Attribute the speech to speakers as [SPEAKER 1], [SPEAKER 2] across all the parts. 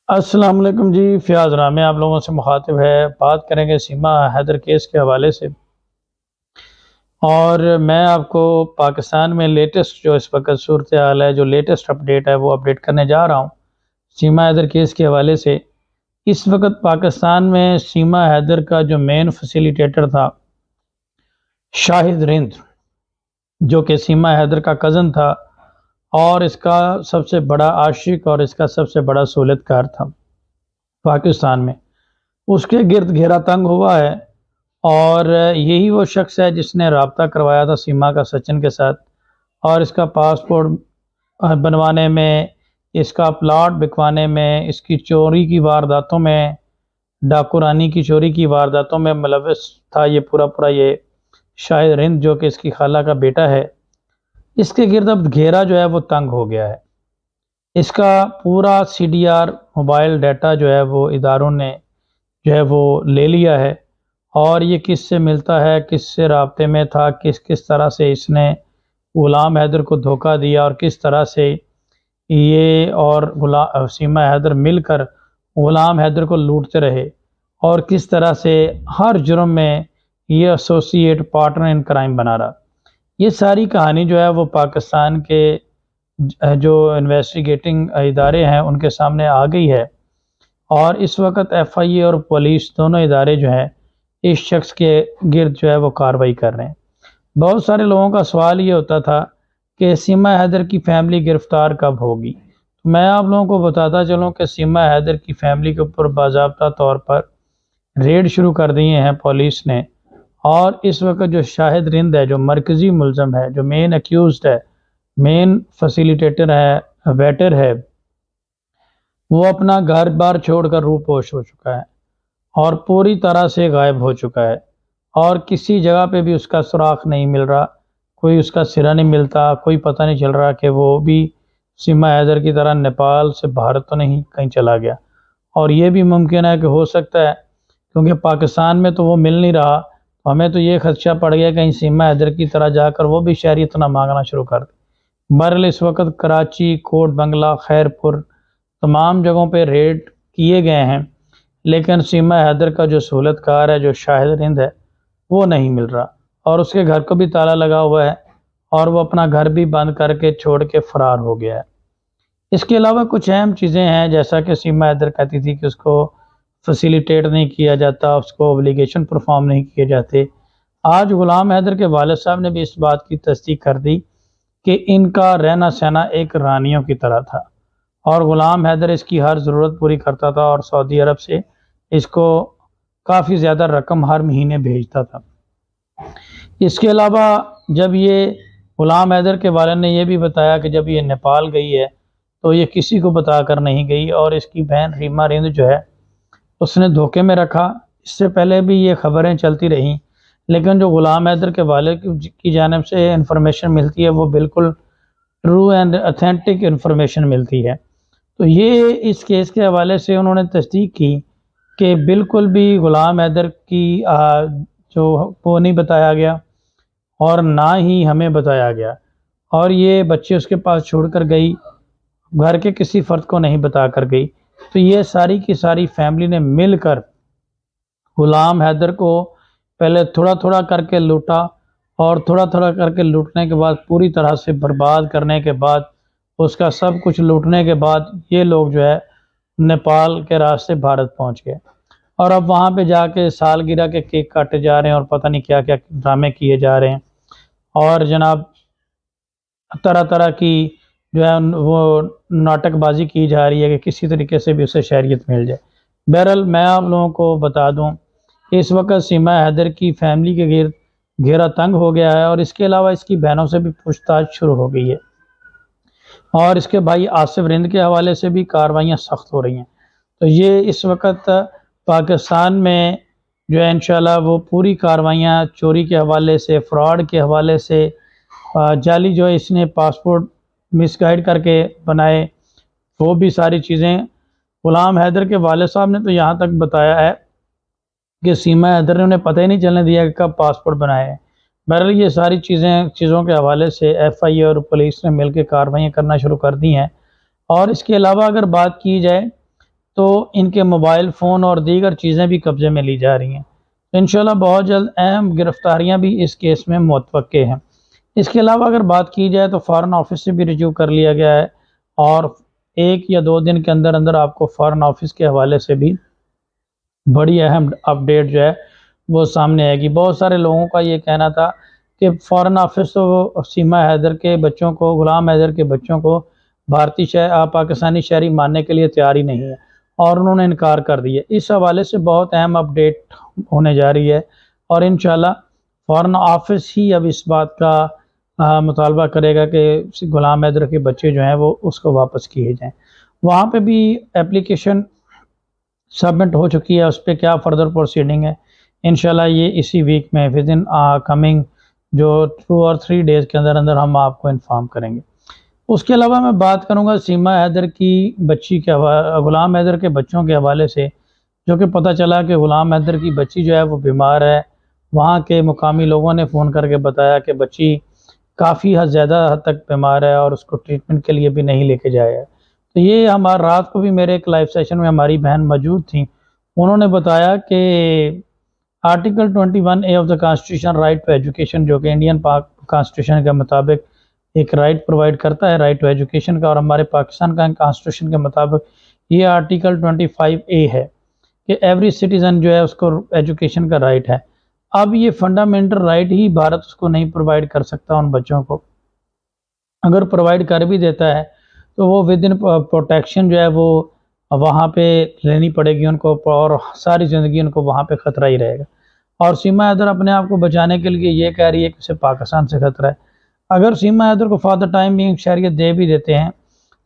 [SPEAKER 1] السلام علیکم جی، فیاض رام آپ لوگوں سے مخاطب ہے۔ بات کریں گے سیما حیدر کیس کے حوالے سے، اور میں آپ کو پاکستان میں لیٹسٹ جو اس وقت صورتحال ہے، جو لیٹسٹ اپڈیٹ ہے وہ اپڈیٹ کرنے جا رہا ہوں سیما حیدر کیس کے حوالے سے۔ اس وقت پاکستان میں سیما حیدر کا جو مین فیسیلیٹیٹر تھا شاہد رند، جو کہ سیما حیدر کا کزن تھا اور اس کا سب سے بڑا عاشق اور اس کا سب سے بڑا سہولت کار تھا پاکستان میں، اس کے گرد گھیرا تنگ ہوا ہے۔ اور یہی وہ شخص ہے جس نے رابطہ کروایا تھا سیما کا سچن کے ساتھ، اور اس کا پاسپورٹ بنوانے میں، اس کا پلاٹ بکوانے میں، اس کی چوری کی وارداتوں میں، ڈاکو رانی کی چوری کی وارداتوں میں ملوث تھا یہ پورا یہ شاہد رند، جو کہ اس کی خالہ کا بیٹا ہے۔ اس کے گرد اب گھیرا جو ہے وہ تنگ ہو گیا ہے۔ اس کا پورا C D R mobile data جو ہے وہ اداروں نے جو ہے وہ لے لیا ہے، اور یہ کس سے ملتا ہے، کس سے رابطے میں تھا، کس طرح سے اس نے غلام حیدر کو دھوکہ دیا، اور کس طرح سے یہ اور سیما حیدر مل کر غلام حیدر کو لوٹتے رہے، اور کس طرح سے ہر جرم میں یہ ایسوسیٹ پارٹنر ان کرائم بنا رہا۔ یہ ساری کہانی جو ہے وہ پاکستان کے جو انویسٹیگیٹنگ ادارے ہیں ان کے سامنے آ گئی ہے، اور اس وقت ایف آئی اے اور پولیس دونوں ادارے جو ہیں اس شخص کے گرد جو ہے وہ کارروائی کر رہے ہیں۔ بہت سارے لوگوں کا سوال یہ ہوتا تھا کہ سیما حیدر کی فیملی گرفتار کب ہوگی۔ میں آپ لوگوں کو بتاتا چلوں کہ سیما حیدر کی فیملی کے اوپر باضابطہ طور پر ریڈ شروع کر دیے ہیں پولیس نے، اور اس وقت جو شاہد رند ہے، جو مرکزی ملزم ہے، جو مین ایکیوزڈ ہے، مین فیسیلیٹیٹر ہے، ویٹر ہے، وہ اپنا گھر بار چھوڑ کر روپوش ہو چکا ہے اور پوری طرح سے غائب ہو چکا ہے، اور کسی جگہ پہ بھی اس کا سراغ نہیں مل رہا، کوئی اس کا سرا نہیں ملتا، کوئی پتہ نہیں چل رہا کہ وہ بھی سیما حیدر کی طرح نیپال سے باہر تو نہیں کہیں چلا گیا۔ اور یہ بھی ممکن ہے کہ ہو سکتا ہے، کیونکہ پاکستان میں تو وہ مل نہیں رہا، ہمیں تو یہ خدشہ پڑ گیا کہیں سیما حیدر کی طرح جا کر وہ بھی شہریت نہ مانگنا شروع کر دے۔ بہرحال اس وقت کراچی، کوٹ بنگلہ، خیر پور، تمام جگہوں پہ ریڈ کیے گئے ہیں، لیکن سیما حیدر کا جو سہولت کار ہے، جو شاہد رند ہے، وہ نہیں مل رہا، اور اس کے گھر کو بھی تالا لگا ہوا ہے، اور وہ اپنا گھر بھی بند کر کے چھوڑ کے فرار ہو گیا ہے۔ اس کے علاوہ کچھ اہم چیزیں ہیں، جیسا کہ سیما حیدر کہتی تھی کہ اس کو فیسیلیٹیٹ نہیں کیا جاتا، اس کو اوبلیگیشن پرفارم نہیں کیے جاتے۔ آج غلام حیدر کے والد صاحب نے بھی اس بات کی تصدیق کر دی کہ ان کا رہنا سہنا ایک رانیوں کی طرح تھا، اور غلام حیدر اس کی ہر ضرورت پوری کرتا تھا، اور سعودی عرب سے اس کو کافی زیادہ رقم ہر مہینے بھیجتا تھا۔ اس کے علاوہ جب یہ غلام حیدر کے والد نے یہ بھی بتایا کہ جب یہ نیپال گئی ہے تو یہ کسی کو بتا کر نہیں گئی، اور اس کی بہن ریما رند جو ہے اس نے دھوکے میں رکھا۔ اس سے پہلے بھی یہ خبریں چلتی رہیں، لیکن جو غلام حیدر کے والد کی جانب سے انفارمیشن ملتی ہے وہ بالکل ٹرو اینڈ اتھینٹک انفارمیشن ملتی ہے۔ تو یہ اس کیس کے حوالے سے انہوں نے تصدیق کی کہ بالکل بھی غلام حیدر کی جو وہ نہیں بتایا گیا، اور نہ ہی ہمیں بتایا گیا، اور یہ بچے اس کے پاس چھوڑ کر گئی، گھر کے کسی فرد کو نہیں بتا کر گئی۔ تو یہ ساری کی ساری فیملی نے مل کر غلام حیدر کو پہلے تھوڑا تھوڑا کر کے لوٹا، اور تھوڑا تھوڑا کر کے لوٹنے کے بعد پوری طرح سے برباد کرنے کے بعد، اس کا سب کچھ لوٹنے کے بعد، یہ لوگ جو ہے نیپال کے راستے بھارت پہنچ گئے، اور اب وہاں پہ جا کے سالگرہ کے کیک کاٹے جا رہے ہیں، اور پتہ نہیں کیا کیا ڈرامے کیے جا رہے ہیں، اور جناب طرح طرح کی جو ہے وہ ناٹک بازی کی جا رہی ہے کہ کسی طریقے سے بھی اسے شہریت مل جائے۔ بہرحال میں آپ لوگوں کو بتا دوں، اس وقت سیما حیدر کی فیملی کے گرد گھیرا تنگ ہو گیا ہے، اور اس کے علاوہ اس کی بہنوں سے بھی پوچھ تاچھ شروع ہو گئی ہے، اور اس کے بھائی آصف رند کے حوالے سے بھی کاروائیاں سخت ہو رہی ہیں۔ تو یہ اس وقت پاکستان میں جو ہے انشاءاللہ وہ پوری کاروائیاں چوری کے حوالے سے، فراڈ کے حوالے سے، جعلی جو اس نے پاسپورٹ مس گائیڈ کر کے بنائے، وہ بھی ساری چیزیں غلام حیدر کے والد صاحب نے تو یہاں تک بتایا ہے کہ سیما حیدر نے انہیں پتہ ہی نہیں چلنے دیا کہ کب پاسپورٹ بنائے ہیں۔ بہرحال یہ ساری چیزوں کے حوالے سے ایف آئی اے اور پولیس نے مل کے کارروائیاں کرنا شروع کر دی ہیں۔ اور اس کے علاوہ اگر بات کی جائے تو ان کے موبائل فون اور دیگر چیزیں بھی قبضے میں لی جا رہی ہیں۔ تو انشاءاللہ بہت جلد اہم گرفتاریاں بھی اس کیس میں متوقع ہیں۔ اس کے علاوہ اگر بات کی جائے تو فارن آفس سے بھی رجوع کر لیا گیا ہے، اور 1 یا 2 دن کے اندر اندر آپ کو فارن آفس کے حوالے سے بھی بڑی اہم اپڈیٹ جو ہے وہ سامنے آئے گی۔ بہت سارے لوگوں کا یہ کہنا تھا کہ فارن آفس تو سیما حیدر کے بچوں کو، غلام حیدر کے بچوں کو پاکستانی شہری ماننے کے لیے تیار ہی نہیں ہے، اور انہوں نے انکار کر دیا۔ اس حوالے سے بہت اہم اپڈیٹ ہونے جا رہی ہے، اور انشاءاللہ فارن آفس ہی اب اس بات کا مطالبہ کرے گا کہ غلام حیدر کے بچے جو ہیں وہ اس کو واپس کیے جائیں۔ وہاں پہ بھی اپلیکیشن سبمٹ ہو چکی ہے، اس پہ کیا فردر پروسیڈنگ ہے انشاءاللہ یہ اسی ویک میں ودن کمنگ جو 2 اور 3 ڈیز کے اندر اندر ہم آپ کو انفارم کریں گے۔ اس کے علاوہ میں بات کروں گا سیما حیدر کی بچی کے غلام حیدر کے بچوں کے حوالے سے، جو کہ پتہ چلا کہ غلام حیدر کی بچی جو ہے وہ بیمار ہے۔ وہاں کے مقامی لوگوں نے فون کر کے بتایا کہ بچی کافی زیادہ حد تک بیمار ہے اور اس کو ٹریٹمنٹ کے لیے بھی نہیں لے کے جایا ہے۔ تو یہ ہمارا رات کو بھی میرے ایک لائیو سیشن میں ہماری بہن موجود تھیں، انہوں نے بتایا کہ article 21A of the constitution right to education, جو کہ انڈین کانسٹیٹیوشن کے مطابق ایک رائٹ پرووائڈ کرتا ہے رائٹ ٹو ایجوکیشن کا، اور ہمارے پاکستان کا کانسٹیٹیوشن کے مطابق یہ آرٹیکل 25A ہے کہ ایوری سٹیزن جو ہے اس کو ایجوکیشن کا رائٹ ہے۔ اب یہ فنڈامنٹل رائٹ ہی بھارت اس کو نہیں پرووائڈ کر سکتا ان بچوں کو، اگر پرووائڈ کر بھی دیتا ہے تو وہ ودن پروٹیکشن جو ہے وہ وہاں پہ لینی پڑے گی ان کو، اور ساری زندگی ان کو وہاں پہ خطرہ ہی رہے گا۔ اور سیما حیدر اپنے آپ کو بچانے کے لیے یہ کہہ رہی ہے کہ اسے پاکستان سے خطرہ ہے۔ اگر سیما حیدر کو فار دا ٹائم بینگ شہریت دے بھی دیتے ہیں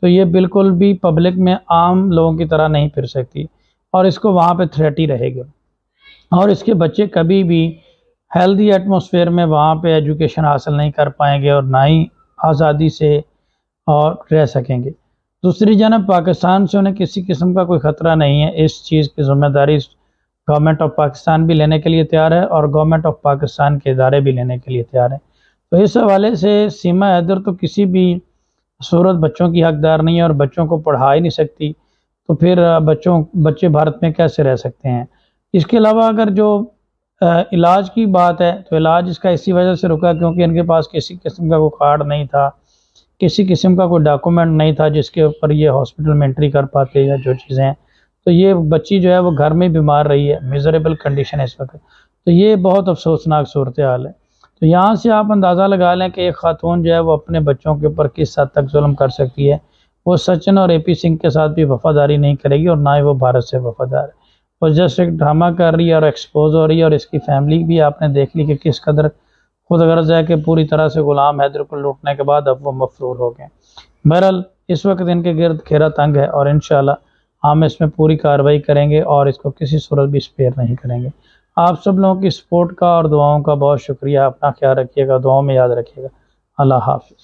[SPEAKER 1] تو یہ بالکل بھی پبلک میں عام لوگوں کی طرح نہیں پھر سکتی، اور اس کو وہاں پہ تھریٹ ہی رہے گا، اور اس کے بچے کبھی بھی ہیلدی ایٹماسفیئر میں وہاں پہ ایجوکیشن حاصل نہیں کر پائیں گے، اور نہ ہی آزادی سے اور رہ سکیں گے۔ دوسری جانب پاکستان سے انہیں کسی قسم کا کوئی خطرہ نہیں ہے، اس چیز کی ذمہ داری گورنمنٹ آف پاکستان بھی لینے کے لیے تیار ہے، اور گورنمنٹ آف پاکستان کے ادارے بھی لینے کے لیے تیار ہیں۔ تو اس حوالے سے سیما حیدر تو کسی بھی صورت بچوں کی حقدار نہیں ہے، اور بچوں کو پڑھا ہی نہیں سکتی، تو پھر بچے بھارت میں کیسے رہ سکتے ہیں۔ اس کے علاوہ اگر جو علاج کی بات ہے تو علاج اس کا اسی وجہ سے رکا کیونکہ ان کے پاس کسی قسم کا کوئی کارڈ نہیں تھا، کسی قسم کا کوئی ڈاکومنٹ نہیں تھا جس کے اوپر یہ ہاسپٹل میں انٹری کر پاتے یا جو چیزیں ہیں۔ تو یہ بچی جو ہے وہ گھر میں بیمار رہی ہے، میزریبل کنڈیشن ہے اس وقت، تو یہ بہت افسوسناک صورتحال ہے۔ تو یہاں سے آپ اندازہ لگا لیں کہ ایک خاتون جو ہے وہ اپنے بچوں کے اوپر کس حد تک ظلم کر سکتی ہے۔ وہ سچن اور AP سنگھ کے ساتھ بھی وفاداری نہیں کرے گی، اور نہ ہی وہ بھارت سے وفادار ہے، وہ جسٹ ایک ڈرامہ کر رہی ہے اور ایکسپوز ہو رہی ہے، اور اس کی فیملی بھی آپ نے دیکھ لی کہ کس قدر خود غرض ہے کہ پوری طرح سے غلام حیدر کو لوٹنے کے بعد اب وہ مفرور ہو گئے۔ بہرحال اس وقت ان کے گرد گھیرا تنگ ہے، اور انشاءاللہ ہم اس میں پوری کارروائی کریں گے اور اس کو کسی صورت بھی اسپیئر نہیں کریں گے۔ آپ سب لوگوں کی سپورٹ کا اور دعاؤں کا بہت شکریہ۔ اپنا خیال رکھیے گا، دعاؤں میں یاد رکھیے گا۔ اللہ حافظ۔